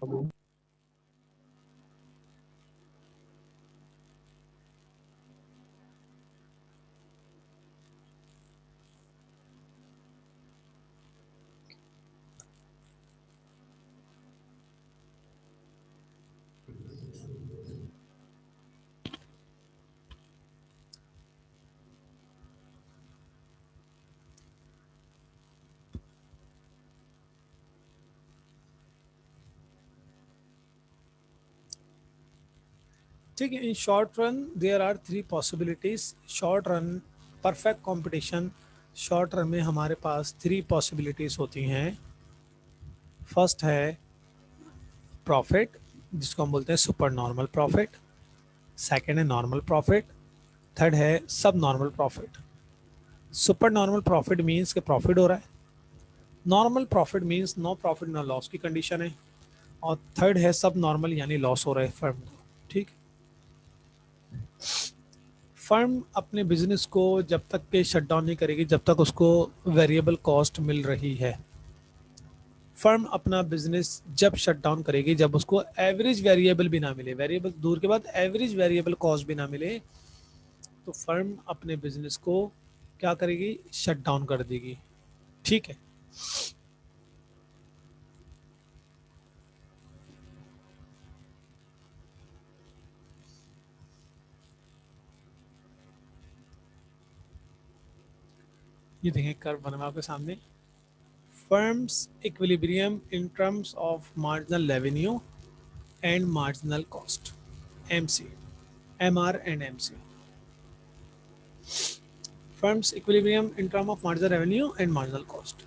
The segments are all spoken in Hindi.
ठीक है, in short run there are three possibilities. Short run perfect competition, short run में हमारे पास थ्री पॉसिबिलिटीज होती हैं। फर्स्ट है प्रॉफिट, जिसको हम बोलते हैं सुपर नॉर्मल प्रॉफिट। सेकंड है नॉर्मल प्रॉफिट। थर्ड है sub normal profit. Super normal profit means के प्रॉफिट हो रहा है, normal profit means no profit no loss की कंडीशन है, और थर्ड है सब नॉर्मल यानी लॉस हो रहा है फर्म को। ठीक, फर्म अपने बिजनेस को जब तक के शट डाउन नहीं करेगी जब तक उसको वेरिएबल कॉस्ट मिल रही है। फर्म अपना बिजनेस जब शट डाउन करेगी जब उसको एवरेज वेरिएबल भी ना मिले, वेरिएबल दूर के बाद एवरेज वेरिएबल कॉस्ट भी ना मिले, तो फर्म अपने बिजनेस को क्या करेगी, शट डाउन कर देगी। ठीक है, ये देखें कर्व बना हुआ आपके सामने। Firms equilibrium in terms of marginal revenue and marginal cost, MC, MR and MC. Firms equilibrium in term of marginal revenue and marginal cost.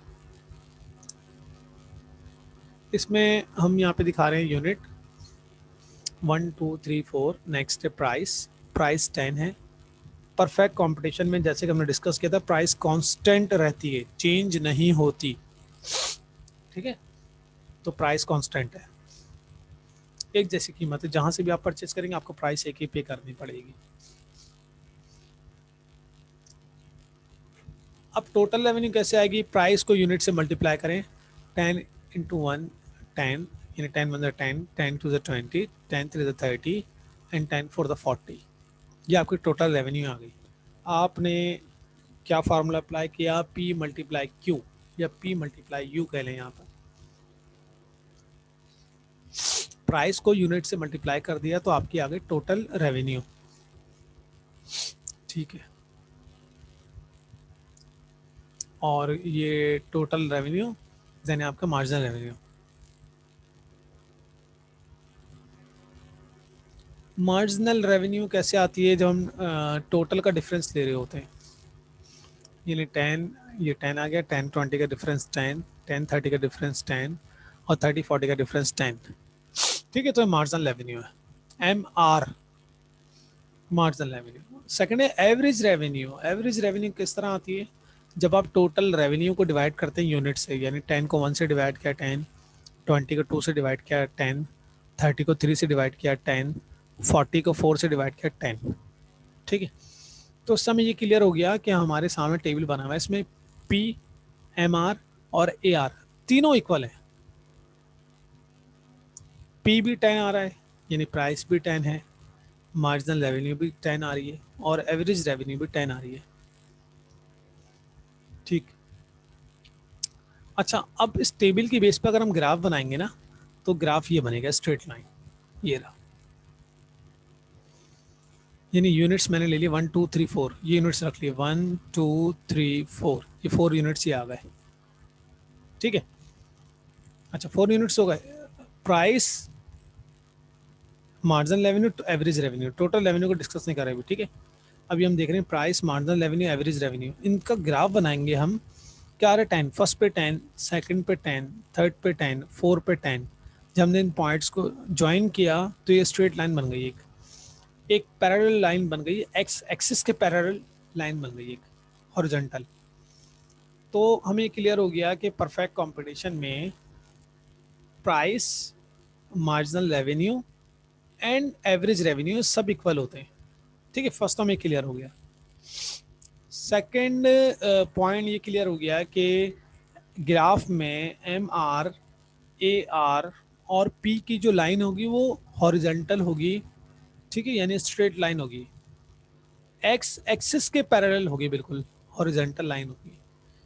इसमें हम यहाँ पे दिखा रहे हैं यूनिट 1 2 3 4। नेक्स्ट है प्राइस, प्राइस 10 है। परफेक्ट कंपटीशन में जैसे कि हमने डिस्कस किया था प्राइस कांस्टेंट रहती है, चेंज नहीं होती। ठीक है, तो प्राइस कांस्टेंट है, एक जैसी कीमत है, जहां से भी आप परचेस करेंगे आपको प्राइस एक ही पे करनी पड़ेगी। अब टोटल रेवेन्यू कैसे आएगी, प्राइस को यूनिट से मल्टीप्लाई करें, 10 इंटू 1 10, यानी 10 1 10, 10 2 20, 10 3 30 एंड 10 4 40। ये आपकी टोटल रेवेन्यू आ गई। आपने क्या फार्मूला अप्लाई किया, P मल्टीप्लाई Q या P मल्टीप्लाई U कह लें। यहाँ पर प्राइस को यूनिट से मल्टीप्लाई कर दिया तो आपकी आ गई टोटल रेवेन्यू। ठीक है, और ये टोटल रेवेन्यू यानी आपका मार्जिनल रेवेन्यू। मार्जिनल रेवेन्यू कैसे आती है, जब हम टोटल का डिफरेंस ले रहे होते हैं, यानी 10, ये 10 आ गया, 10 20 का डिफरेंस 10, 10 30 का डिफरेंस 10 और 30 40 का डिफरेंस 10। ठीक है, तो मार्जिनल रेवेन्यू है, M R, marginal revenue. Second है एवरेज रेवेन्यू। एवरेज रेवेन्यू किस तरह आती है, जब आप टोटल रेवेन्यू को डिवाइड करते हैं यूनिट से, यानी 10 को 1 से डिवाइड किया 10, 20 को 2 से डिवाइड किया 10, 30 को 3 से डिवाइड किया 10, 40 को 4 से डिवाइड किया 10। ठीक है, तो उस समय ये क्लियर हो गया कि हमारे सामने टेबल बना हुआ है, इसमें पी, एम आर और ए आर तीनों इक्वल है। पी भी 10 आ रहा है यानी प्राइस भी 10 है, मार्जिनल रेवेन्यू भी 10 आ रही है और एवरेज रेवेन्यू भी 10 आ रही है। ठीक, अच्छा, अब इस टेबल की बेस पर अगर हम ग्राफ बनाएंगे ना, तो ग्राफ ये बनेगा स्ट्रेट लाइन, ये रहा। यानी यूनिट्स मैंने ले लिए 1 2 3 4, ये यूनिट्स रख लिए 1 2 3 4, ये 4 यूनिट्स ही आ गए। ठीक है, अच्छा 4 यूनिट्स हो गए। Price, marginal revenue, average revenue, total revenue को डिस्कस नहीं कर रहे अभी। ठीक है, अभी हम देख रहे हैं price, marginal revenue, average revenue, इनका ग्राफ बनाएंगे हम। क्या आ रहा है, 10 फर्स्ट पे 10, सेकंड पे 10, थर्ड पे 10, फोर पे 10। जब हमने इन पॉइंट्स को ज्वाइन किया तो ये स्ट्रेट लाइन बन गई, एक एक पैरेलल लाइन बन गई, एक्स एक्सिस के पैरेलल लाइन बन गई, एक हॉरिजॉन्टल। तो हमें क्लियर हो गया कि परफेक्ट कंपटीशन में price, marginal revenue and average revenue सब इक्वल होते हैं। ठीक है, फर्स्ट हमें क्लियर हो गया। सेकंड पॉइंट ये क्लियर हो गया कि ग्राफ में एम आर, ए आर और पी की जो लाइन होगी वो हॉरिजेंटल होगी, ठीक है, यानी स्ट्रेट लाइन होगी, एक्स एक्सिस के पैरेलल होगी, बिल्कुल हॉरिजेंटल लाइन होगी।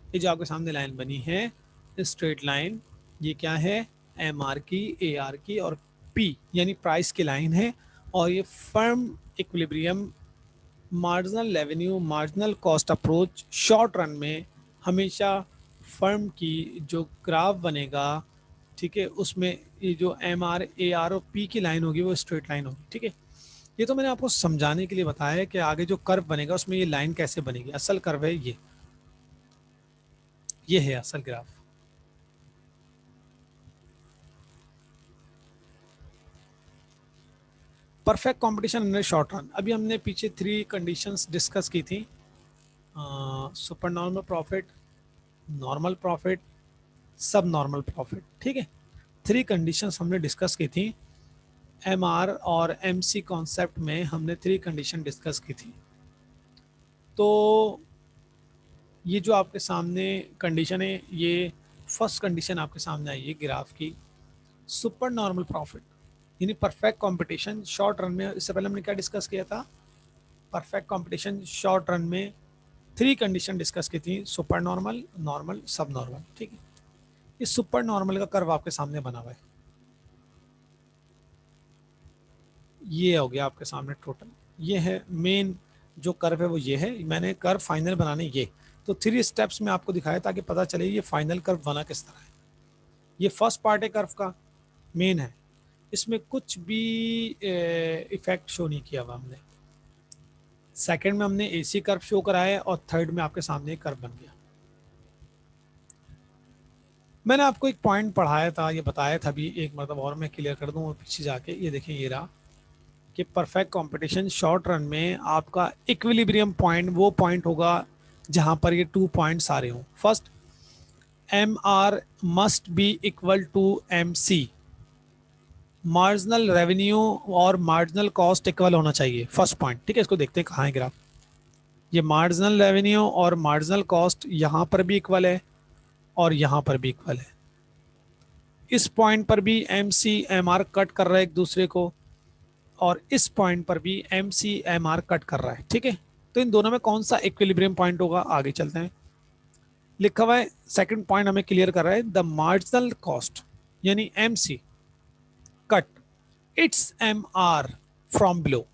ये जो आपके सामने लाइन बनी है स्ट्रेट लाइन, ये क्या है, एम आर की, ए आर की और पी यानी प्राइस की लाइन है। और ये firm equilibrium marginal revenue marginal cost approach short run में हमेशा फर्म की जो ग्राफ बनेगा, ठीक है, उसमें ये जो एम आर ए आर और पी की लाइन होगी वो स्ट्रेट लाइन होगी, ठीक है। ये तो मैंने आपको समझाने के लिए बताया है कि आगे जो कर्व बनेगा उसमें ये लाइन कैसे बनेगी। असल कर्व है ये है असल graph. Perfect competition in short run, अभी हमने पीछे 3 कंडीशंस डिस्कस की थी, super normal profit, normal profit, सब नॉर्मल प्रॉफिट, ठीक है। 3 कंडीशंस हमने डिस्कस की थी। एम आर और एम सी कॉन्सेप्ट में हमने 3 कंडीशन डिस्कस की थी। तो ये जो आपके सामने कंडीशन है, ये फर्स्ट कंडीशन आपके सामने आई है ग्राफ की, सुपर नॉर्मल प्रॉफिट यानी परफेक्ट कंपटीशन शॉर्ट रन में। इससे पहले हमने क्या डिस्कस किया था, परफेक्ट कंपटीशन शॉर्ट रन में 3 कंडीशन डिस्कस की थी, सुपर नॉर्मल, नॉर्मल, सब नॉर्मल, ठीक है। इस सुपर नॉर्मल का कर्व आपके सामने बना हुआ है, ये हो गया आपके सामने टोटल, ये है मेन जो कर्व है वो ये है। मैंने कर्व फाइनल बनाने ये तो 3 स्टेप्स में आपको दिखाया ताकि पता चले ये फाइनल कर्व बना किस तरह है। ये फर्स्ट पार्ट है कर्व का, मेन है, इसमें कुछ भी इफेक्ट शो नहीं किया हुआ हमने। सेकंड में हमने एसी कर्व शो कराया है और थर्ड में आपके सामने कर्व बन गया। मैंने आपको एक पॉइंट पढ़ाया था, ये बताया था अभी एक मतलब और मैं क्लियर कर दूं, और पीछे जाके ये देखें, ये रहा कि परफेक्ट कंपटीशन शॉर्ट रन में आपका इक्विलिब्रियम पॉइंट वो पॉइंट होगा जहां पर ये 2 पॉइंट्स आ रहे हों। First, M R must be equal to M C, marginal revenue और मार्जिनल कॉस्ट इक्वल होना चाहिए, फर्स्ट पॉइंट, ठीक है। इसको देखते हैं कहाँ है ग्राफ। ये मार्जिनल रेवेन्यू और मार्जिनल कॉस्ट यहाँ पर भी इक्वल है और यहाँ पर भी इक्वल है। इस पॉइंट पर भी M C M R cut कर रहा है एक दूसरे को, और इस पॉइंट पर भी M C M R cut कर रहा है, ठीक है। तो इन दोनों में कौन सा इक्विलिब्रियम पॉइंट होगा, आगे चलते हैं। लिखा हुआ है सेकंड पॉइंट हमें क्लियर कर रहा है, द मार्जिनल कॉस्ट यानी M C cut its M R from below,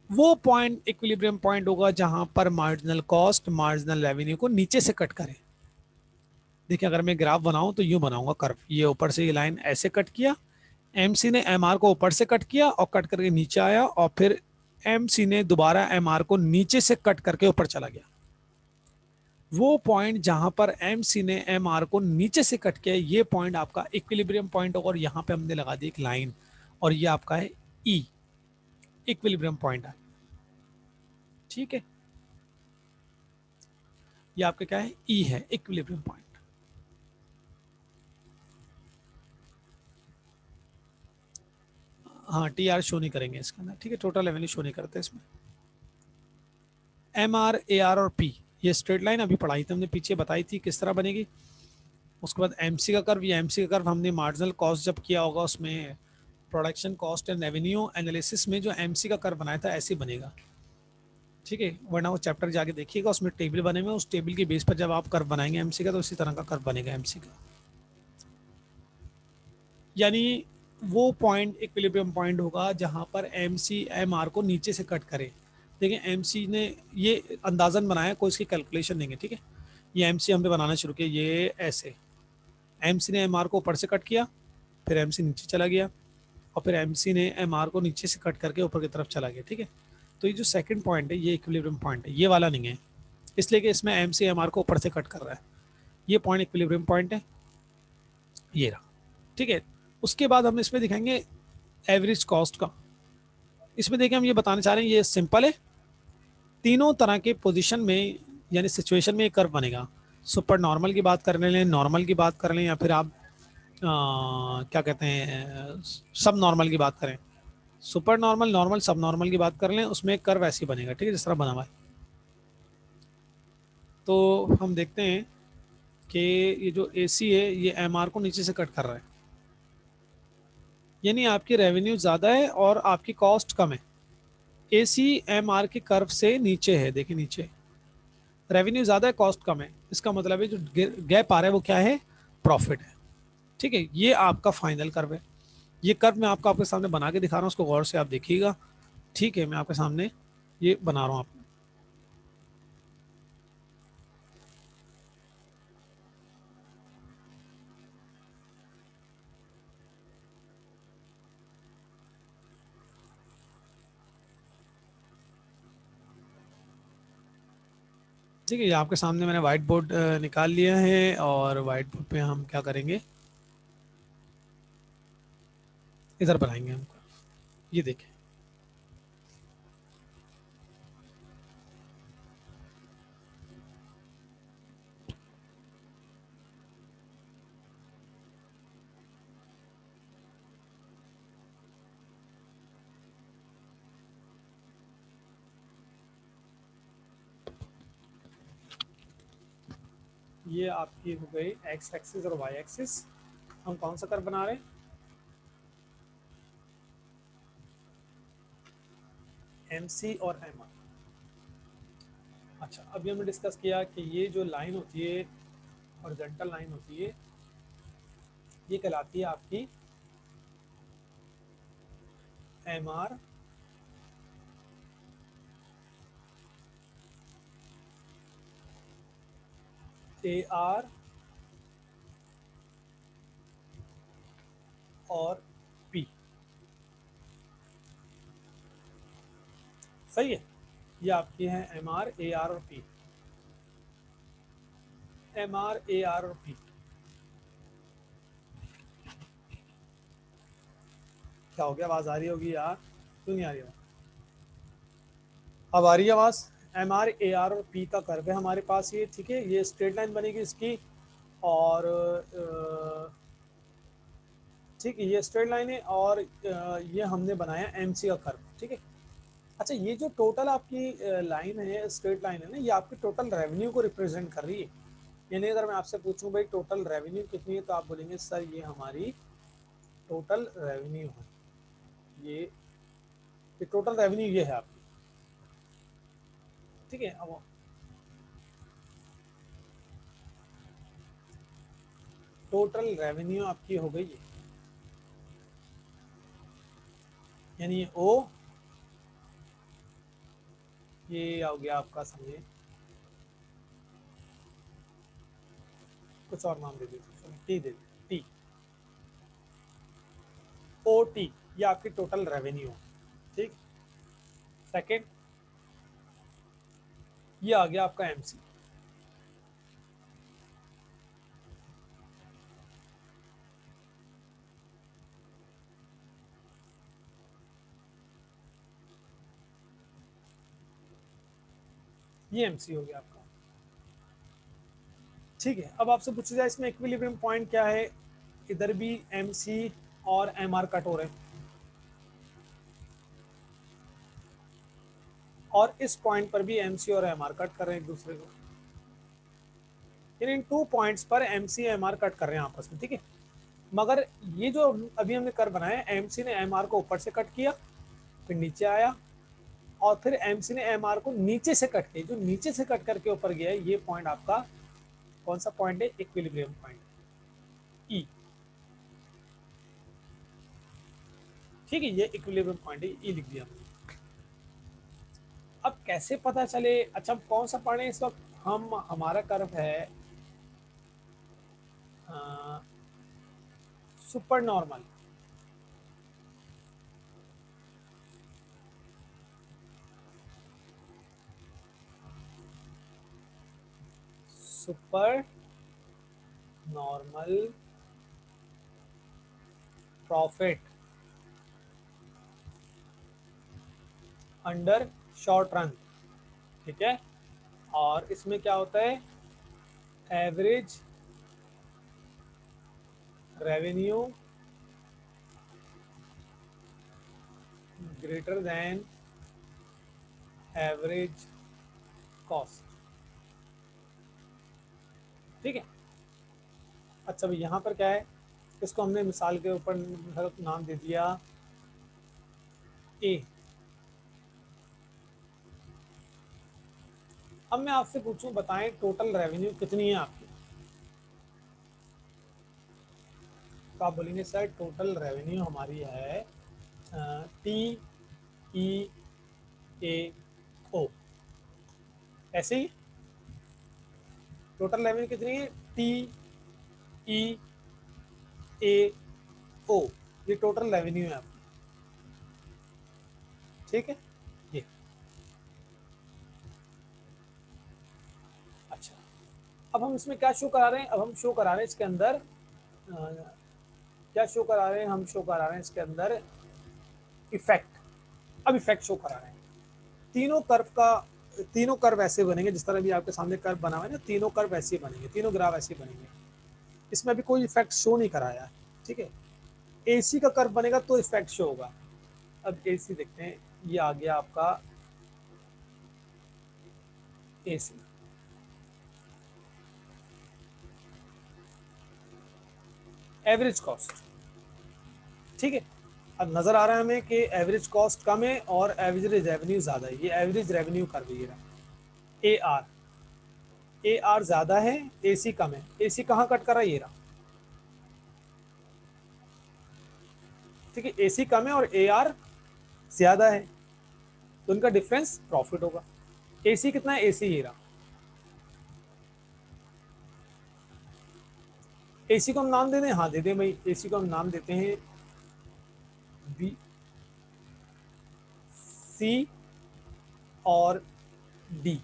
वो पॉइंट इक्विलिब्रियम पॉइंट होगा जहां पर मार्जिनल कॉस्ट मार्जिनल रेवेन्यू को नीचे से कट करे। देखिए अगर मैं ग्राफ बनाऊं तो यूं बनाऊंगा कर्व, ये ऊपर से ये लाइन ऐसे कट किया, एमसी ने एमआर को ऊपर से कट किया और कट करके नीचे आया, और फिर एमसी ने दोबारा एमआर को नीचे से कट करके ऊपर चला गया। वो पॉइंट जहां पर एमसी ने एमआर को नीचे से कट किया, ये पॉइंट आपका इक्विलिब्रियम पॉइंट होगा, और यहां पे हमने लगा दी एक लाइन, और ये आपका है ई, इक्विलिब्रियम पॉइंट है, ठीक है। ये आपका क्या है, ई है, इक्विलिब्रियम पॉइंट। हाँ टी आर शो नहीं करेंगे इसके अंदर, ठीक है, टोटल रेवेन्यू शो नहीं करते इसमें। एम आर ए आर और पी, ये स्ट्रेट लाइन अभी पढ़ाई थी हमने, पीछे बताई थी किस तरह बनेगी। उसके बाद एमसी का कर्व, ये एमसी का कर्व हमने मार्जिनल कॉस्ट जब किया होगा उसमें production cost and revenue analysis में जो एमसी का कर्व बनाया था ऐसे ही बनेगा, ठीक है। वरना वो चैप्टर जाके देखिएगा, उसमें टेबल बने हुए, उस टेबल के बेस पर जब आप कर्व बनाएंगे एमसी का तो उसी तरह का कर्व बनेगा एमसी का। यानी वो पॉइंट इक्विलिब्रियम पॉइंट होगा जहां पर एम सी एम आर को नीचे से कट करे। देखिए एम सी ने ये अंदाजन बनाया, कोई इसकी कैलकुलेशन नहीं है, ठीक है। ये एम सी हमने बनाना शुरू किया, ये ऐसे एम सी ने एम आर को ऊपर से कट किया, फिर एम सी नीचे चला गया, और फिर एम सी ने एम आर को नीचे से कट करके ऊपर की तरफ चला गया, ठीक है। तो ये जो सेकंड पॉइंट है ये इक्विलिब्रियम पॉइंट है, ये वाला नहीं है, इसलिए कि इसमें एम सी एम आर को ऊपर से कट कर रहा है। ये पॉइंट इक्विलिब्रियम पॉइंट है, ये रहा, ठीक है। उसके बाद हम इसमें दिखाएंगे एवरेज कॉस्ट का। इसमें देखिए हम ये बताना चाह रहे हैं, ये सिंपल है, तीनों तरह के पोजीशन में यानी सिचुएशन में एक कर्व बनेगा। सुपर नॉर्मल की बात कर लें, नॉर्मल की बात कर लें, या फिर आप क्या कहते हैं सब नॉर्मल की बात करें, सुपर नॉर्मल, नॉर्मल, सब नॉर्मल की बात कर लें, उसमें एक कर्व ऐसे बनेगा, ठीक है, जिस तरह बना हुआ है। तो हम देखते हैं कि ये जो ए सी है ये एम आर को नीचे से कट कर रहा है, यानी आपकी रेवेन्यू ज़्यादा है और आपकी कॉस्ट कम है। ए सी एम आर के कर्व से नीचे है, देखिए नीचे रेवेन्यू ज़्यादा है कॉस्ट कम है, इसका मतलब है जो गैप आ रहा है वो क्या है, प्रॉफिट है। ठीक है, ये आपका फाइनल कर्व है। ये कर्व मैं आपको आपके सामने बना के दिखा रहा हूँ, उसको गौर से आप देखिएगा। ठीक है, मैं आपके सामने ये बना रहा हूँ आप। ठीक है, ये आपके सामने मैंने व्हाइट बोर्ड निकाल लिया है, और व्हाइट बोर्ड पे हम क्या करेंगे, इधर बनाएंगे हम। ये देखें, ये आपकी हो गई एक्स एक्सिस और वाई एक्सिस। हम कौन सा कर्व बना रहे हैं, एम सी और एम आर। अच्छा, अभी हमने डिस्कस किया कि ये जो लाइन होती है, हॉरिजॉन्टल लाइन होती है, ये कहलाती है आपकी एम आर, ए आर और पी। सही है, ये आपकी है एम आर, ए आर और P. M R, A R और पी। क्या हो गया, आवाज़ आ रही होगी यार, क्यों नहीं आ रही आवाज़? अब आ रही है आवाज़। एम आर, ए आर और पी का कर्व है हमारे पास ये। ठीक है, ये स्ट्रेट लाइन बनेगी इसकी, और ठीक है, ये स्ट्रेट लाइन है, और ये हमने बनाया एम सी का कर्व। ठीक है। अच्छा, ये जो टोटल आपकी लाइन है, स्ट्रेट लाइन है ना, ये आपकी टोटल रेवेन्यू को रिप्रेजेंट कर रही है। यानी अगर मैं आपसे पूछूं भाई टोटल रेवेन्यू कितनी है, तो आप बोलेंगे सर ये हमारी टोटल रेवेन्यू है। ये टोटल रेवेन्यू ये है आपकी। ठीक है, अब टोटल रेवेन्यू आपकी हो गई है, यानी ये ओ, ये हो गया आपका, समझे, कुछ और नाम दे दीजिए, टी दे दीजिए, टी, ओ टी, ये आपकी टोटल रेवेन्यू है। ठीक। सेकेंड, ये आ गया आपका एमसी। ये एमसी हो गया आपका। ठीक है, अब आपसे पूछा जाए इसमें इक्विलिब्रियम पॉइंट क्या है, इधर भी एमसी और एमआर कट हो रहे हैं, और इस पॉइंट पर भी एमसी और एमआर कट कर रहे हैं एक दूसरे को। इन टू पॉइंट्स पर एमसी एमआर कट कर रहे हैं आपस में। ठीक है, मगर ये जो अभी हमने कर बनाया, एमसी ने एमआर को ऊपर से कट किया, फिर नीचे आया, और फिर एमसी ने एमआर को नीचे से कट किया, जो नीचे से कट करके ऊपर गया है, ये पॉइंट आपका कौन सा पॉइंट है, इक्विलिब्रियम पॉइंट, ई। ठीक है, ये इक्विलिब्रियम पॉइंट है, ई लिख दिया हमने। अब कैसे पता चले, अच्छा हम कौन सा पढ़े इस वक्त, हम हमारा कर्व है super normal. Super normal profit under short run. ठीक है, और इसमें क्या होता है, average revenue greater than average cost. ठीक है। अच्छा भाई, यहाँ पर क्या है, इसको हमने मिसाल के ऊपर नाम दे दिया ए। अब मैं आपसे पूछूं, बताएं टोटल रेवेन्यू कितनी है आपकी। तो आप बोलेंगे सर टोटल रेवेन्यू हमारी है टी ई ए ओ, ऐसे ही टोटल रेवेन्यू कितनी है, टी ई ए ओ, ये टोटल रेवेन्यू है आपकी, ठीक है ये। अच्छा, अब हम इसमें क्या शो करा रहे हैं, अब हम शो करा रहे हैं इसके अंदर क्या शो करा रहे हैं, हम शो करा रहे हैं इसके अंदर इफेक्ट। अब इफेक्ट शो करा रहे हैं तीनों कर्व का, तीनों कर्व ऐसे बनेंगे जिस तरह भी आपके सामने कर्व बना हुआ है ना, तीनों कर्व ऐसे बनेंगे, तीनों ग्राफ ऐसे बनेंगे। इसमें अभी कोई इफेक्ट शो नहीं कराया है, ठीक है। एसी का कर्व बनेगा तो इफेक्ट शो होगा। अब एसी देखते हैं, ये आ गया आपका एसी, एवरेज कॉस्ट, ठीक है। अब नजर आ रहा है हमें कि एवरेज कॉस्ट कम है और एवरेज रेवेन्यू ज्यादा है, ये एवरेज रेवेन्यू कर्व ये रहा। ए आर, ए आर ज्यादा है, एसी कम है। एसी कहाँ कट कर रहा है, ये रहा, ठीक है। एसी कम है और ए आर ज्यादा है, तो उनका डिफरेंस प्रॉफिट होगा। एसी कितना है, एसी ये रहा। एसी को हम नाम दे दें, हाँ दे दें भाई, एसी को हम नाम देते हैं बी सी और डी,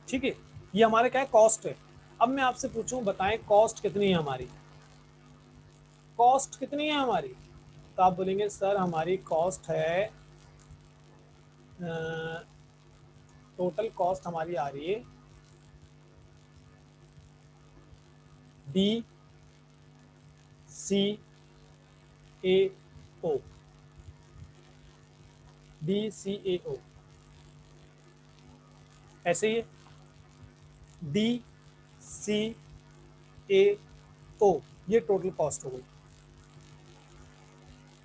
ठीक है। ये हमारे क्या है, कॉस्ट है। अब मैं आपसे पूछूं, बताएं कॉस्ट कितनी है हमारी, कॉस्ट कितनी है हमारी। तो आप बोलेंगे सर हमारी कॉस्ट है, टोटल कॉस्ट हमारी आ रही है डी सी ए ओ, डी सी ए ओ, ऐसे ही है, डी सी ए ओ, ये टोटल कॉस्ट हो गई।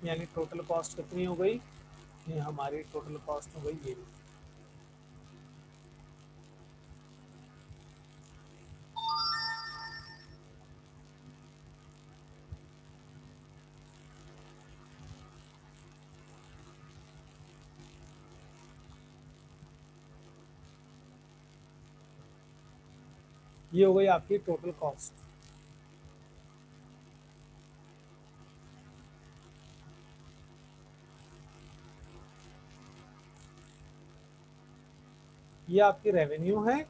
यानी टोटल कॉस्ट कितनी हो गई, ये हमारी टोटल कॉस्ट हो गई ये। ये हो गई आपकी टोटल कॉस्ट। ये आपकी रेवेन्यू है,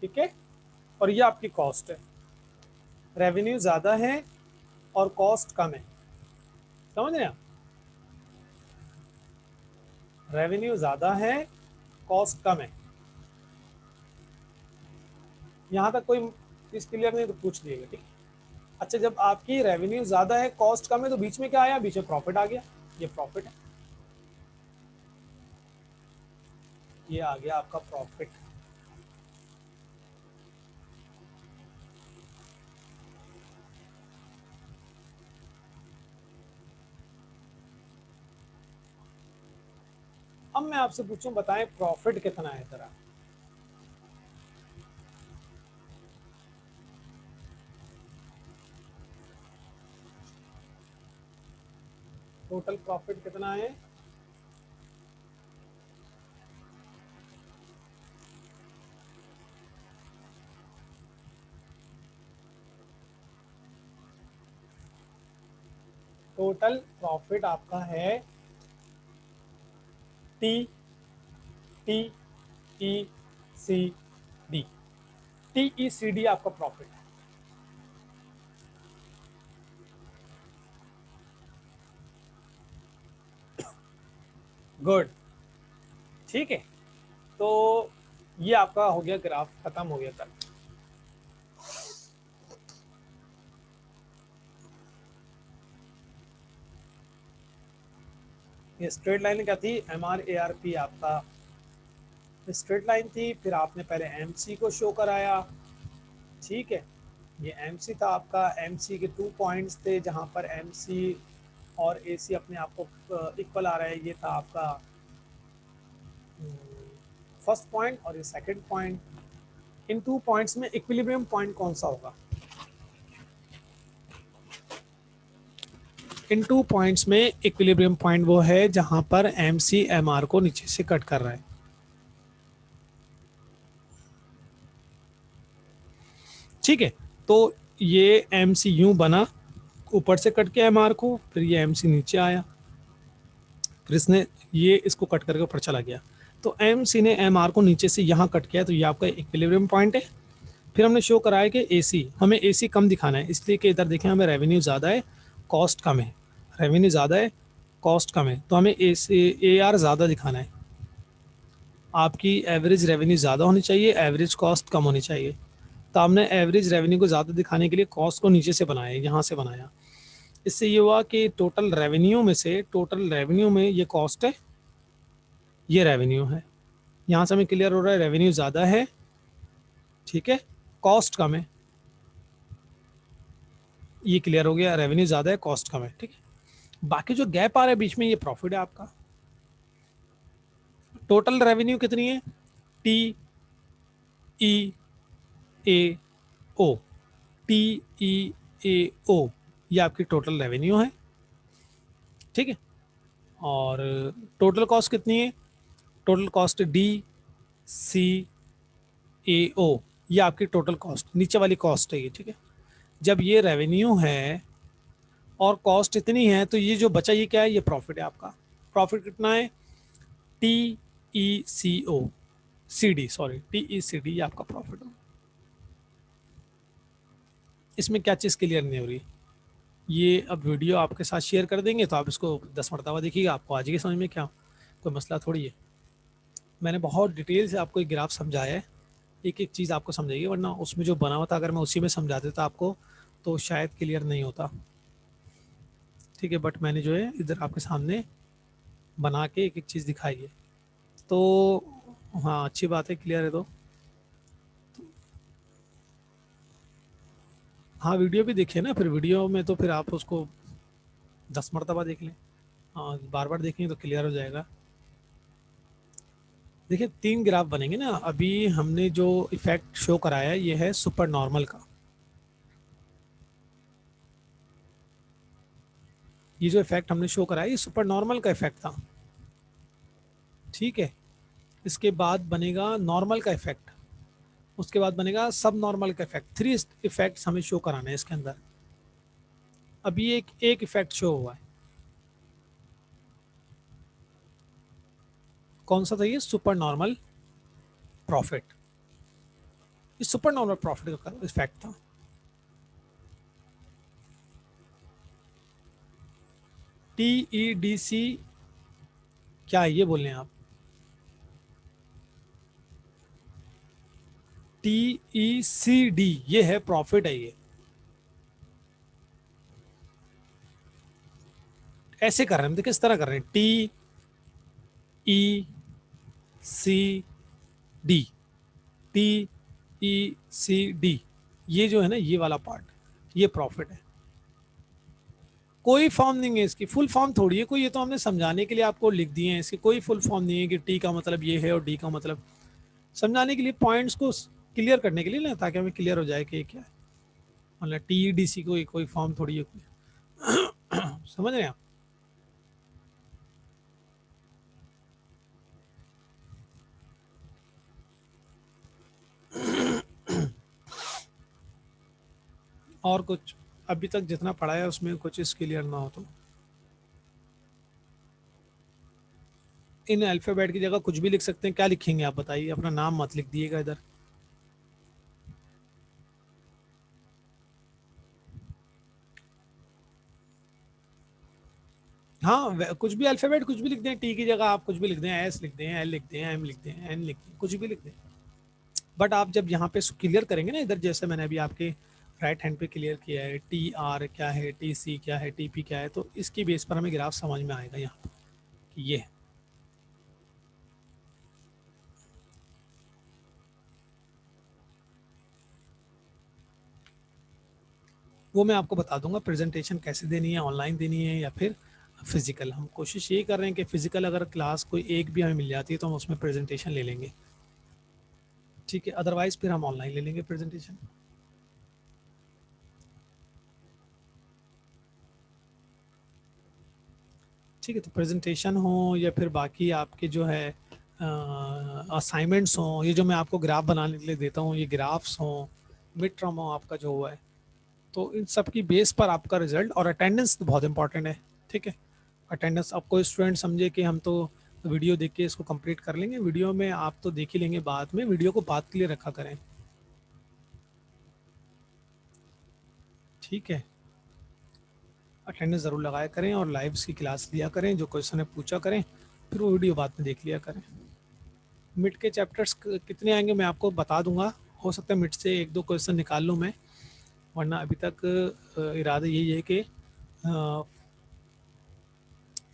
ठीक है, और ये आपकी कॉस्ट है। रेवेन्यू ज्यादा है और कॉस्ट कम है, समझ रहे हैं आप। रेवेन्यू ज्यादा है, कॉस्ट कम है। यहाँ तक कोई चीज क्लियर नहीं तो पूछ लीजिएगा, ठीक है। अच्छा, जब आपकी रेवेन्यू ज्यादा है कॉस्ट कम है तो बीच में क्या आया, बीच में प्रॉफिट आ गया, ये प्रॉफिट है, ये आ गया आपका प्रॉफिट। अब मैं आपसे पूछूं, बताएं प्रॉफिट कितना है जरा। टोटल प्रॉफिट कितना है, टोटल प्रॉफिट आपका है T T E C D, T E C D आपका प्रॉफिट है। गुड, ठीक है। तो ये आपका हो गया, ग्राफ खत्म हो गया कल। ये स्ट्रेट लाइन क्या थी, M R A R P आपका स्ट्रेट लाइन थी, फिर आपने पहले एम सी को शो कराया, ठीक है। ये एम सी था आपका, एम सी के 2 पॉइंट्स थे जहाँ पर एम सी और ए सी अपने आप को इक्वल आ रहा है। ये था आपका फर्स्ट पॉइंट और ये सेकंड पॉइंट। इन 2 पॉइंट्स में इक्विलिब्रियम पॉइंट कौन सा होगा? इन 2 पॉइंट्स में इक्विलिब्रियम पॉइंट वो है जहां पर एम सी एम आर को नीचे से कट कर रहा है, ठीक है। तो ये एम सी यूं बना, ऊपर से कट के एम आर को, फिर ये एम सी नीचे आया, फिर इसने ये इसको कट करके ऊपर चला गया। तो एम सी ने एम आर को नीचे से यहाँ कट किया, तो ये आपका इक्विलिब्रियम पॉइंट है। फिर हमने शो कराया कि ए सी, हमें ए सी कम दिखाना है, इसलिए कि इधर देखें हमें रेवेन्यू ज़्यादा है, कॉस्ट कम है। रेवेन्यू ज़्यादा है, कॉस्ट कम है, तो हमें ए सी ए आर ज़्यादा दिखाना है। आपकी एवरेज रेवेन्यू ज़्यादा होनी चाहिए, एवरेज कॉस्ट कम होनी चाहिए। तो हमने एवरेज रेवेन्यू को ज़्यादा दिखाने के लिए कॉस्ट को नीचे से बनाया, यहाँ से बनाया। इससे ये हुआ कि टोटल रेवेन्यू में ये कॉस्ट है, ये रेवेन्यू है। यहाँ से हमें क्लियर हो रहा है रेवेन्यू ज़्यादा है, ठीक है, कॉस्ट कम है। ये क्लियर हो गया, रेवेन्यू ज़्यादा है, कॉस्ट कम है, ठीक है। बाकी जो गैप आ रहा है बीच में, ये प्रॉफिट है आपका। टोटल रेवेन्यू कितनी है? टी ई ए ओ, टी ई ए ओ, ये आपकी टोटल रेवेन्यू है, ठीक है। और टोटल कॉस्ट कितनी है? टोटल कॉस्ट डी सी ए ओ, ये आपकी टोटल कॉस्ट, नीचे वाली कॉस्ट है ये, ठीक है। जब ये रेवेन्यू है और कॉस्ट इतनी है, तो ये जो बचा ये क्या है? ये प्रॉफिट है आपका। प्रॉफिट कितना है? T E C O C D, sorry, T E C D, ये आपका प्रॉफिट हो। इसमें क्या चीज़ क्लियर नहीं हो रही? ये अब वीडियो आपके साथ शेयर कर देंगे तो आप इसको 10 मरतबा देखिएगा, आपको आ जाएगी समझ में, क्या कोई मसला थोड़ी है। मैंने बहुत डिटेल से आपको एक ग्राफ समझाया है, एक एक चीज़ आपको समझाइए, वरना उसमें जो बना हुआ था अगर मैं उसी में समझा देता आपको तो शायद क्लियर नहीं होता, ठीक है। बट मैंने जो है इधर आपके सामने बना के एक एक चीज़ दिखाई है, तो हाँ अच्छी बात है, क्लियर है तो। हाँ वीडियो भी देखिए ना, फिर वीडियो में तो फिर आप उसको 10 मरतबा देख लें, हाँ बार बार देखेंगे तो क्लियर हो जाएगा। देखिए 3 ग्राफ बनेंगे ना, अभी हमने जो इफेक्ट शो कराया है ये है सुपर नॉर्मल का। ये जो इफेक्ट हमने शो कराया ये सुपर नॉर्मल का इफेक्ट था, ठीक है। इसके बाद बनेगा नॉर्मल का इफेक्ट, उसके बाद बनेगा सब नॉर्मल का इफेक्ट। 3 इफेक्ट्स हमें शो कराने हैं इसके अंदर। अभी एक इफेक्ट शो हुआ है, कौन सा था? ये सुपर नॉर्मल प्रॉफिट, ये सुपर नॉर्मल प्रॉफिट का इफेक्ट था। टी ई डी सी क्या है ये बोल रहे हैं आप? टी ई सी डी ये है प्रॉफिट है। ये ऐसे कर रहे हैं हम, देखिए किस तरह कर रहे हैं, T E C D, T E C D, ये जो है ना ये वाला पार्ट, ये प्रॉफिट है। कोई फॉर्म नहीं है इसकी, फुल फॉर्म थोड़ी है कोई, ये तो हमने समझाने के लिए आपको लिख दिए हैं, इसकी कोई फुल फॉर्म नहीं है कि टी का मतलब ये है और डी का मतलब, समझाने के लिए, पॉइंट्स को क्लियर करने के लिए ना, ताकि हमें क्लियर हो जाए कि ये क्या है। मतलब टी डी सी कोई फॉर्म थोड़ी है कोई। समझ रहे हैं आप? और कुछ अभी तक जितना पढ़ा है उसमें कुछ इस क्लियर ना हो तो इन अल्फ़ाबेट की जगह कुछ भी लिख सकते हैं। क्या लिखेंगे आप बताइए, अपना नाम मत लिख दिएगा इधर। हाँ कुछ भी अल्फ़ाबेट कुछ भी लिख दें, टी की जगह आप कुछ भी लिख दें, एस लिख दें, एल लिख दें, एम लिख दें, एन लिख दें, कुछ भी लिख दें। बट आप जब यहाँ पे क्लियर करेंगे ना इधर, जैसे मैंने अभी आपके राइट हैंड पे क्लियर किया है, टी आर क्या है, टी सी क्या है, टी पी क्या है, तो इसकी बेस पर हमें ग्राफ समझ में आएगा यहाँ पर कि ये है। वो मैं आपको बता दूंगा प्रेजेंटेशन कैसे देनी है, ऑनलाइन देनी है या फिर फिजिकल। हम कोशिश यही कर रहे हैं कि फिजिकल अगर क्लास कोई एक भी हमें मिल जाती है तो हम उसमें प्रेजेंटेशन ले लेंगे, ठीक है, अदरवाइज फिर हम ऑनलाइन ले लेंगे प्रेजेंटेशन। ठीक है, तो प्रेजेंटेशन हो या फिर बाकी आपके जो है असाइनमेंट्स हों, ये जो मैं आपको ग्राफ बनाने के लिए देता हूँ, ये ग्राफ्स हों, मिड टर्म हो आपका जो हुआ है, तो इन सब की बेस पर आपका रिजल्ट। और अटेंडेंस तो बहुत इंपॉर्टेंट है, ठीक है। अटेंडेंस, अब कोई स्टूडेंट समझे कि हम तो वीडियो देख के इसको कंप्लीट कर लेंगे, वीडियो में आप तो देख ही लेंगे, बाद में वीडियो को बात के लिए रखा करें, ठीक है। अटेंडेंस ज़रूर लगाया करें और लाइव्स की क्लास लिया करें, जो क्वेश्चन है पूछा करें, फिर वो वीडियो बाद में देख लिया करें। मिड के चैप्टर्स कितने आएंगे मैं आपको बता दूंगा, हो सकता है मिड से एक दो क्वेश्चन निकाल लूँ मैं, वरना अभी तक इरादा यही है कि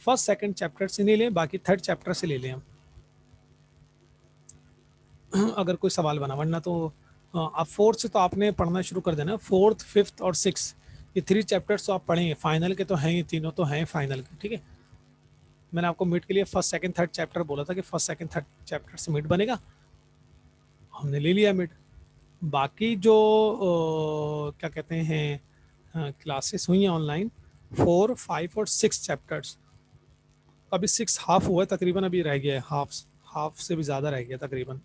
फर्स्ट सेकंड चैप्टर से नहीं लें, बाकी थर्ड चैप्टर से ले लें हम अगर कोई सवाल बना, वरना तो आप फोर्थ से तो आपने पढ़ना शुरू कर देना, फोर्थ फिफ्थ और सिक्स, ये थ्री चैप्टर्स तो आप पढ़ेंगे, फाइनल के तो हैं ही, तीनों तो हैं फाइनल के, ठीक है। मैंने आपको मिड के लिए फर्स्ट सेकंड थर्ड चैप्टर बोला था कि फर्स्ट सेकंड थर्ड चैप्टर से मिड बनेगा, हमने ले लिया मिड। बाकी जो क्या कहते हैं क्लासेस हुई हैं ऑनलाइन, फोर फाइव और सिक्स चैप्टर्स, अभी सिक्स हाफ हुआ है तकरीबन, अभी रह गया है हाफ, हाफ से भी ज़्यादा रह गया तकरीबन,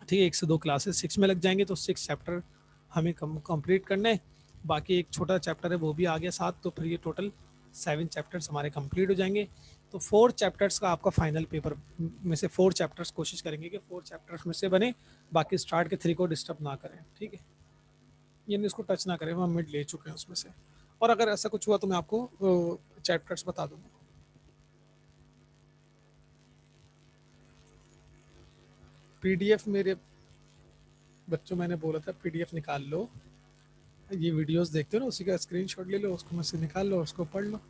ठीक है। एक से दो क्लासेस सिक्स में लग जाएंगे तो सिक्स चैप्टर हमें कंप्लीट करना है, बाकी एक छोटा चैप्टर है वो भी आ गया साथ, तो फिर ये टोटल सेवन चैप्टर्स हमारे कंप्लीट हो जाएंगे। तो फोर चैप्टर्स का आपका फाइनल पेपर में से फोर चैप्टर्स कोशिश करेंगे कि फोर चैप्टर्स में से बने, बाकी स्टार्ट के थ्री को डिस्टर्ब ना करें, ठीक है, यानी इसको टच ना करें, हम मिड ले चुके हैं उसमें से। और अगर ऐसा कुछ हुआ तो मैं आपको चैप्टर्स बता दूंगा। पीडीएफ मेरे बच्चों, मैंने बोला था पीडीएफ निकाल लो, ये वीडियोस देखते हो ना, उसी का स्क्रीनशॉट ले लो, उसको मुझसे निकाल लो, उसको पढ़ लो।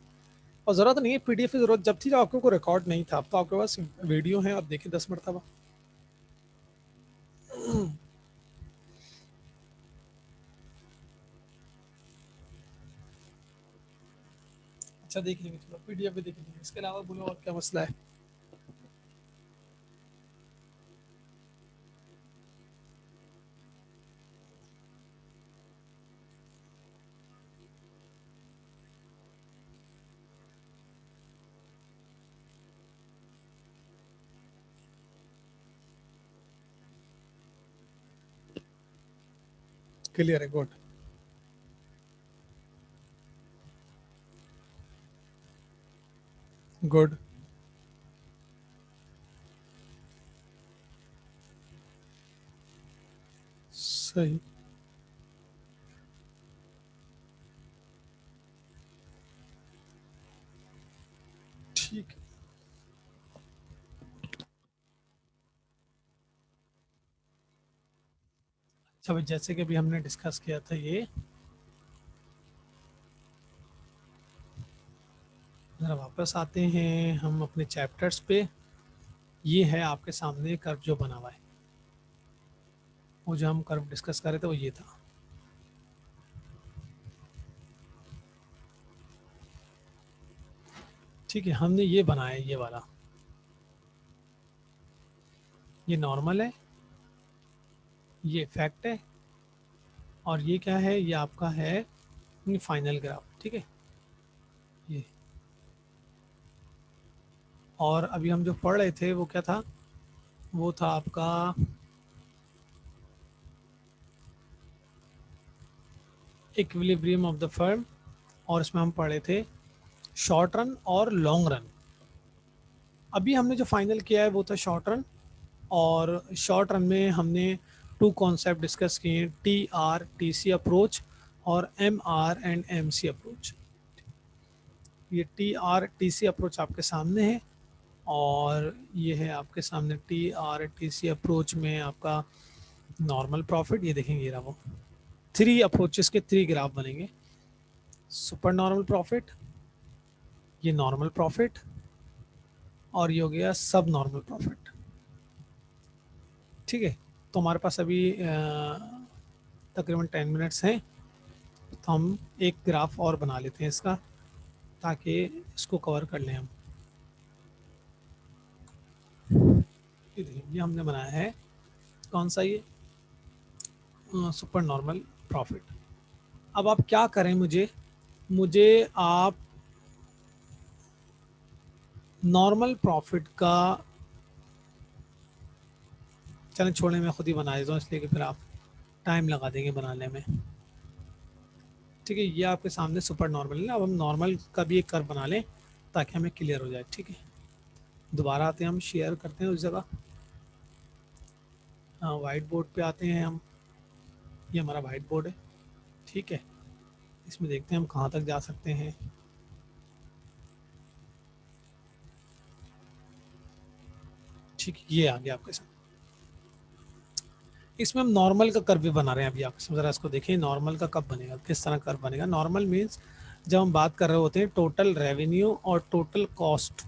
और ज़रूरत नहीं है पीडीएफ की, ज़रूरत जब थी जब आपको कोई रिकॉर्ड नहीं था, अब तो आपके पास वीडियो है, आप देखिए 10 मरतबा। अच्छा देख लेंगे, चलो पीडीएफ भी देख लेंगे, इसके अलावा बोलो और क्या मसला है। क्लियर है, गुड। गुड, सही। ठीक है। अच्छा भाई, जैसे कि अभी हमने डिस्कस किया था, ये ज़रा वापस आते हैं हम अपने चैप्टर्स पे। ये है आपके सामने कर्व जो बना हुआ है, वो जो हम कर्व डिस्कस कर रहे थे वो ये था, ठीक है। हमने ये बनाया है, ये वाला, ये नॉर्मल है, ये इफेक्ट है, और ये क्या है, ये आपका है फाइनल ग्राफ, ठीक है, ये। और अभी हम जो पढ़ रहे थे वो क्या था, वो था आपका इक्विलिब्रियम ऑफ द फर्म, और इसमें हम पढ़े थे शॉर्ट रन और लॉन्ग रन। अभी हमने जो फाइनल किया है वो था शॉर्ट रन, और शॉर्ट रन में हमने टू कॉन्सेप्ट डिस्कस किए, TR/TC अप्रोच और MR/MC अप्रोच। ये TR/TC अप्रोच आपके सामने है, और ये है आपके सामने TR/TC अप्रोच में आपका नॉर्मल प्रॉफिट, ये देखेंगे, ये रहा वो थ्री अप्रोचेस के थ्री ग्राफ बनेंगे, सुपर नॉर्मल प्रॉफिट, ये नॉर्मल प्रॉफिट, और ये हो गया सब नॉर्मल प्रॉफिट, ठीक है। तो हमारे पास अभी तकरीबन 10 मिनट्स हैं, तो हम एक ग्राफ और बना लेते हैं इसका, ताकि इसको कवर कर लें हम। ये देखिए, ये हमने बनाया है कौन सा, ये सुपर नॉर्मल प्रॉफिट। अब आप क्या करें, मुझे मुझे आप नॉर्मल प्रॉफिट का, चलें छोड़ने में खुद ही बना देता हूँ, इसलिए कि फिर आप टाइम लगा देंगे बनाने में। ठीक है, ये आपके सामने सुपर नॉर्मल है ना। अब हम नॉर्मल का भी एक कर्व बना लें ताकि हमें क्लियर हो जाए। ठीक है, दोबारा आते हैं, हम शेयर करते हैं उस जगह, हाँ वाइट बोर्ड पे आते हैं हम। ये हमारा वाइट बोर्ड है। ठीक है, इसमें देखते हैं हम कहाँ तक जा सकते हैं। ठीक है, ये आ गया आपके साथ। इसमें हम नॉर्मल का कर्व भी बना रहे हैं। अभी आप ज़रा इसको देखिए, नॉर्मल का कब बनेगा, किस तरह कर्व बनेगा। नॉर्मल मीन्स जब हम बात कर रहे होते हैं टोटल रेवेन्यू और टोटल कॉस्ट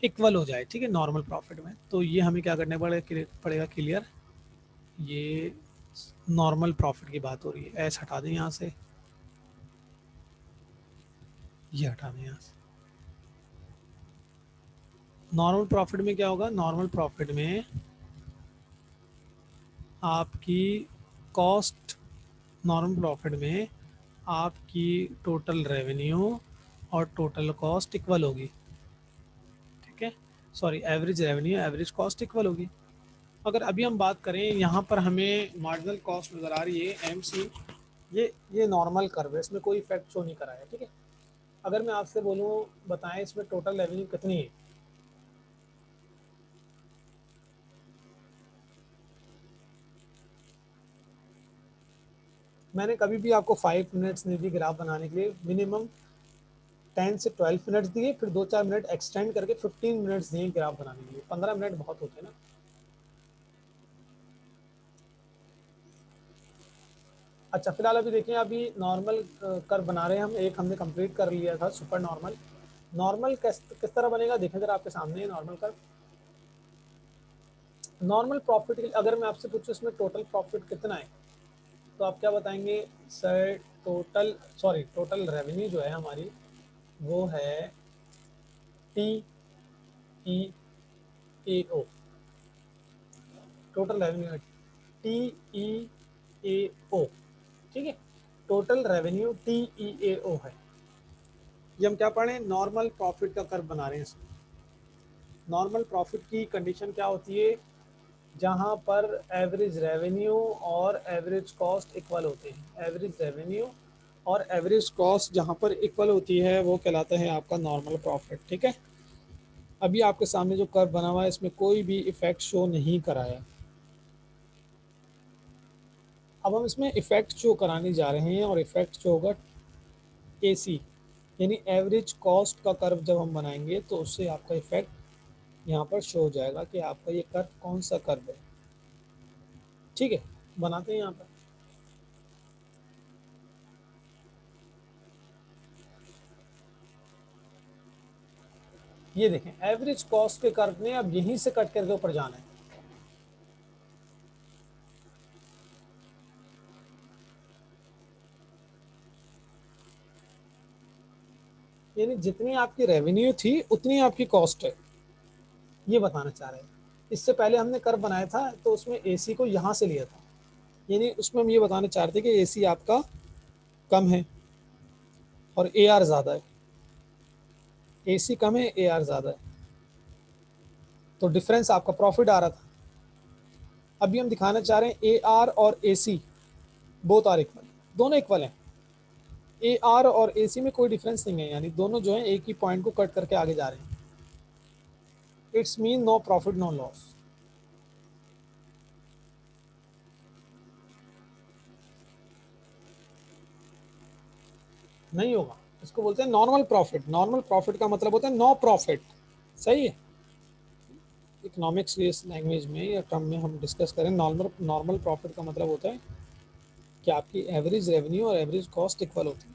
इक्वल हो जाए, ठीक है, नॉर्मल प्रॉफिट में। तो ये हमें क्या करने पड़ेगा क्लियर। ये नॉर्मल प्रॉफिट की बात हो रही है, एस हटा दें यहाँ से, ये हटा दें यहाँ से। नॉर्मल प्रॉफिट में क्या होगा, नॉर्मल प्रॉफिट में आपकी कॉस्ट, नॉर्मल प्रॉफिट में आपकी टोटल रेवेन्यू और टोटल कॉस्ट इक्वल होगी। ठीक है, sorry, average revenue average cost equal होगी। अगर अभी हम बात करें, यहाँ पर हमें मार्जिनल कॉस्ट नज़र आ रही है MC, ये नॉर्मल कर्व है, इसमें कोई इफेक्ट शो नहीं करा है। ठीक है, अगर मैं आपसे बोलूँ बताएं इसमें टोटल रेवेन्यू कितनी है, मैंने कभी भी आपको 5 मिनट्स नहीं दी ग्राफ बनाने के लिए, मिनिमम 10 से 12 मिनट्स दिए, फिर 2-4 मिनट एक्सटेंड करके 15 मिनट्स दिए ग्राफ बनाने के लिए। 15 मिनट बहुत होते हैं ना। अच्छा, फिलहाल अभी देखें, अभी नॉर्मल कर्व बना रहे हैं हम। एक हमने कंप्लीट कर लिया था, सुपर नॉर्मल। नॉर्मल किस तरह बनेगा देखें जरा, आपके सामने है नॉर्मल कर्व। नॉर्मल प्रॉफिट, अगर मैं आपसे पूछूं इसमें टोटल प्रॉफिट कितना है, तो आप क्या बताएंगे सर। टोटल रेवेन्यू जो है हमारी, वो है TEAO। टोटल रेवेन्यू है TEAO। ठीक है, टोटल रेवेन्यू TEAO है। ये हम क्या पढ़ रहे हैं, नॉर्मल प्रॉफिट का कर्व बना रहे हैं इसमें। नॉर्मल प्रॉफिट की कंडीशन क्या होती है, जहां पर एवरेज रेवेन्यू और एवरेज कॉस्ट इक्वल होते हैं। एवरेज रेवेन्यू और एवरेज कॉस्ट जहां पर इक्वल होती है, वो कहलाता है आपका नॉर्मल प्रॉफिट। ठीक है, अभी आपके सामने जो कर्व बना हुआ है, इसमें कोई भी इफेक्ट शो नहीं कराया। अब हम इसमें इफेक्ट शो कराने जा रहे हैं, और इफेक्ट शो होगा AC, यानी एवरेज कॉस्ट का कर्व जब हम बनाएंगे तो उससे आपका इफेक्ट यहाँ पर शो हो जाएगा कि आपका ये कर्व कौन सा कर्व है। ठीक है, बनाते हैं यहाँ पर। ये देखें, एवरेज कॉस्ट के कर्व ने अब यहीं से कट करके ऊपर जाना है। यानी जितनी आपकी रेवेन्यू थी उतनी आपकी कॉस्ट है, ये बताना चाह रहे हैं। इससे पहले हमने कर्व बनाया था तो उसमें AC को यहाँ से लिया था, यानी उसमें हम ये बताना चाह रहे थे कि AC आपका कम है और AR ज़्यादा है। AC कम है, AR ज़्यादा है, तो डिफरेंस आपका प्रॉफिट आ रहा था। अभी हम दिखाना चाह रहे हैं AR और AC बोथ आर इक्वल, दोनों इक्वल हैं। AR और AC में कोई डिफरेंस नहीं है, यानी दोनों जो है एक ही पॉइंट को कट करके आगे जा रहे हैं। It's mean no profit no loss. नहीं होगा, इसको बोलते हैं नॉर्मल प्रॉफिट। नॉर्मल प्रॉफिट का मतलब होता है नो प्रॉफिट। सही है, इकोनॉमिक्स लैंग्वेज में या टर्म में हम डिस्कस करें, नॉर्मल नॉर्मल प्रॉफिट का मतलब होता है कि आपकी एवरेज रेवेन्यू और एवरेज कॉस्ट इक्वल होती है।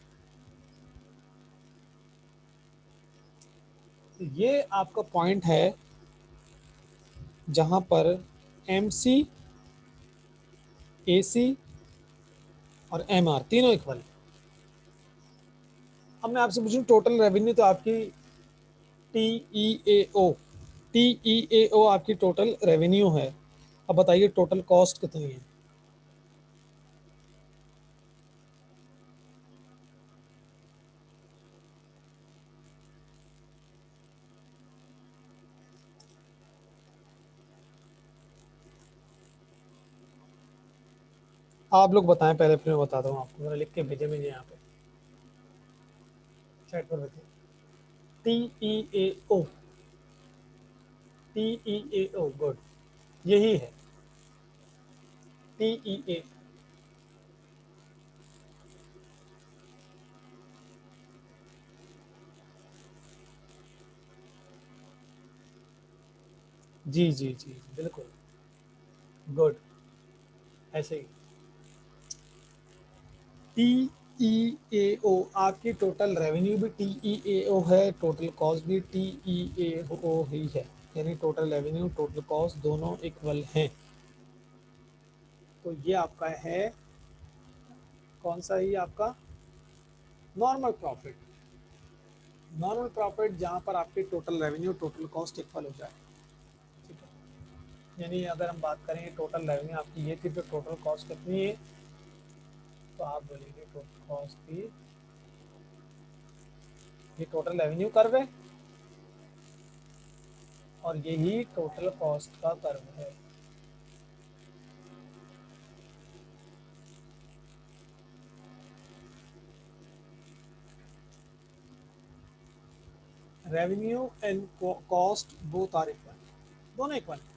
तो ये आपका पॉइंट है जहां पर MC, AC और MR तीनों इक्वल है। अब मैं आपसे पूछूं टोटल रेवेन्यू, तो आपकी TEAO, TEAO आपकी टोटल रेवेन्यू है। अब बताइए टोटल कॉस्ट कितनी है। आप लोग बताएं पहले, फिर मैं बताता हूँ आपको। मेरा लिख के भेजे मुझे यहाँ पे चैट पर भेजिए। TEAO, TEAO, गुड, यही है TEA। जी जी जी बिल्कुल, गुड, ऐसे ही। TEAO आपकी टोटल रेवेन्यू भी TEAO है, टोटल कॉस्ट भी TEAO ही है, यानी टोटल रेवेन्यू टोटल कॉस्ट दोनों इक्वल हैं। तो ये आपका है, कौन सा ही आपका नॉर्मल प्रॉफिट। नॉर्मल प्रॉफिट जहाँ पर आपकी total revenue total cost equal हो जाए, ठीक है। यानी अगर हम बात करें टोटल रेवेन्यू आपकी ये थी, तो टोटल कॉस्ट कितनी है, तो आप बोलेंगे टोटल कॉस्ट की, ये टोटल रेवेन्यू कर्व है और यही टोटल कॉस्ट का कर्व है। Revenue and cost both are equal, दोनों इक्वल है।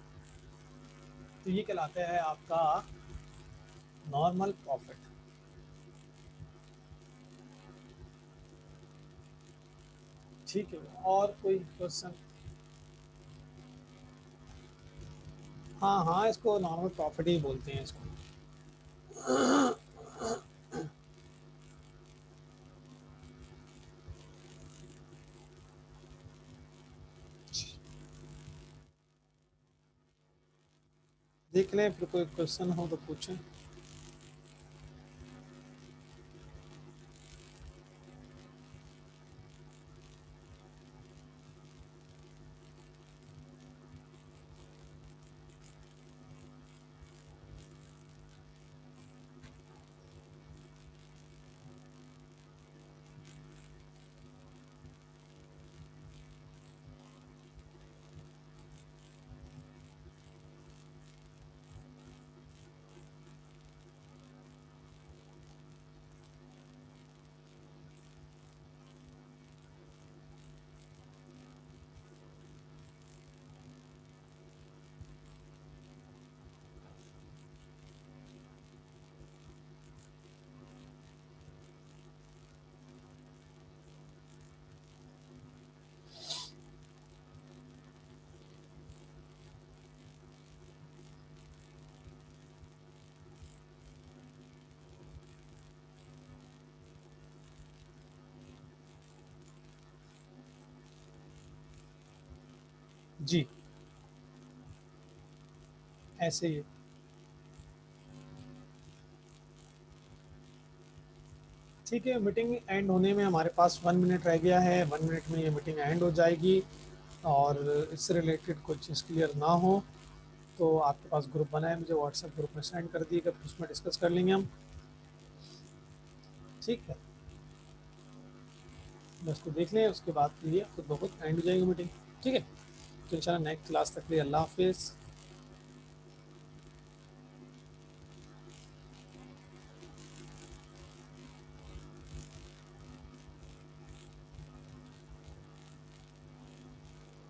तो ये कहलाता है आपका नॉर्मल प्रॉफिट। ठीक है, और कोई क्वेश्चन? हाँ हाँ, इसको नॉर्मल प्रॉफिट ही बोलते हैं इसको। देख लें, फिर कोई क्वेश्चन हो तो पूछें। जी, ऐसे ही है। ठीक है, मीटिंग एंड होने में हमारे पास 1 मिनट रह गया है, 1 मिनट में ये मीटिंग एंड हो जाएगी। और इससे रिलेटेड कोई चीज़ क्लियर ना हो तो आपके पास ग्रुप बना है, मुझे व्हाट्सएप ग्रुप में सेंड कर दिएगा, फिर उसमें डिस्कस कर लेंगे हम। ठीक है, बस तो देख लें, उसके बाद के लिए खुद ब खुद एंड हो जाएगी मीटिंग। ठीक है, तो इंशाल्लाह नेक्स्ट क्लास तक के लिए अल्लाह हाफिज़।